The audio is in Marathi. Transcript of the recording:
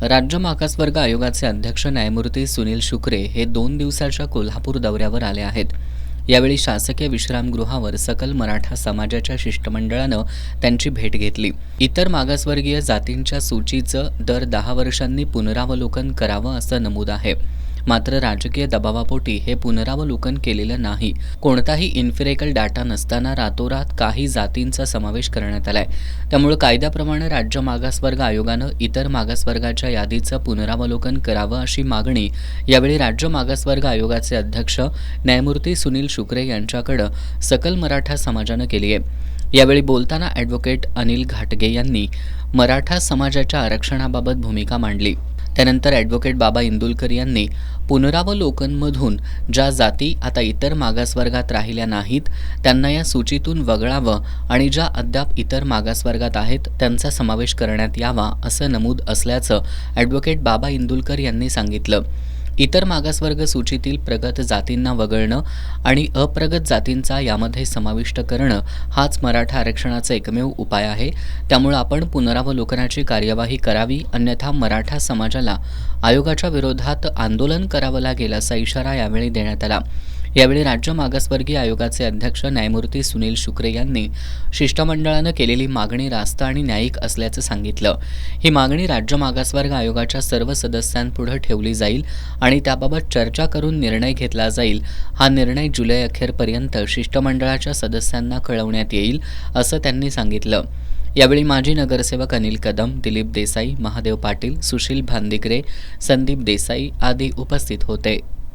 राज्य मागासवर्ग आयोगाचे अध्यक्ष न्यायमूर्ती सुनील शुक्रे हे 2 दिवसाच्या कोल्हापूर दौऱ्यावर आले आहेत. यावेळी शासकीय विश्रामगृहावर सकल मराठा समाजाच्या शिष्टमंडळानं त्यांची भेट घेतली. इतर मागासवर्गीय जातींच्या सूचीचं दर 10 वर्षांनी पुनरावलोकन करावं असं नमूद आहे. मात्र राजकीय दबावापोटी हे पुनरावलोकन केलेलं नाही. कोणताही इन्फिरेकल डाटा नसताना रातोरात काही जातींचा समावेश करण्यात आलाय. त्यामुळे कायद्याप्रमाणे राज्य मागासवर्ग आयोगानं इतर मागासवर्गाच्या यादीचं पुनरावलोकन करावं अशी मागणी यावेळी राज्य मागासवर्ग आयोगाचे अध्यक्ष न्यायमूर्ती सुनील शुक्रे यांच्याकडे सकल मराठा समाजानं केली आहे. यावेळी बोलताना ॲडव्होकेट अनिल घाटगे यांनी मराठा समाजाच्या आरक्षणाबाबत भूमिका मांडली. त्यानंतर ॲडव्होकेट बाबा इंदुलकर यांनी पुनरावलोकनमधून ज्या जाती आता इतर मागासवर्गात राहिल्या नाहीत त्यांना या सूचीतून वगळावं आणि ज्या अद्याप इतर मागासवर्गात आहेत त्यांचा समावेश करण्यात यावा असं नमूद असल्याचं ॲडव्होकेट बाबा इंदुलकर यांनी सांगितलं. इतर मागासवर्ग सूचीतील प्रगत जातींना वगळणं आणि अप्रगत जातींचा यामध्ये समाविष्ट करणं हाच मराठा आरक्षणाचा एकमेव उपाय आहे. त्यामुळे आपण पुनरावलोकनाची कार्यवाही करावी, अन्यथा मराठा समाजाला आयोगाच्या विरोधात आंदोलन करावं लागेल असा इशारा यावेळी देण्यात आला. यावेळी राज्य मागासवर्गीय आयोगाचे अध्यक्ष न्यायमूर्ती सुनील शुक्रे यांनी शिष्टमंडळानं केलेली मागणी रास्त आणि न्यायिक असल्याचं सांगितलं. ही मागणी राज्य मागासवर्ग आयोगाच्या सर्व सदस्यांपुढे ठेवली जाईल आणि त्याबाबत चर्चा करून निर्णय घेतला जाईल. हा निर्णय जुलै अखेरपर्यंत शिष्टमंडळाच्या सदस्यांना कळवण्यात येईल असं त्यांनी सांगितलं. यावेळी माजी नगरसेवक अनिल कदम, दिलीप देसाई, महादेव पाटील, सुशील भांदिगरे, संदीप देसाई आदी उपस्थित होते.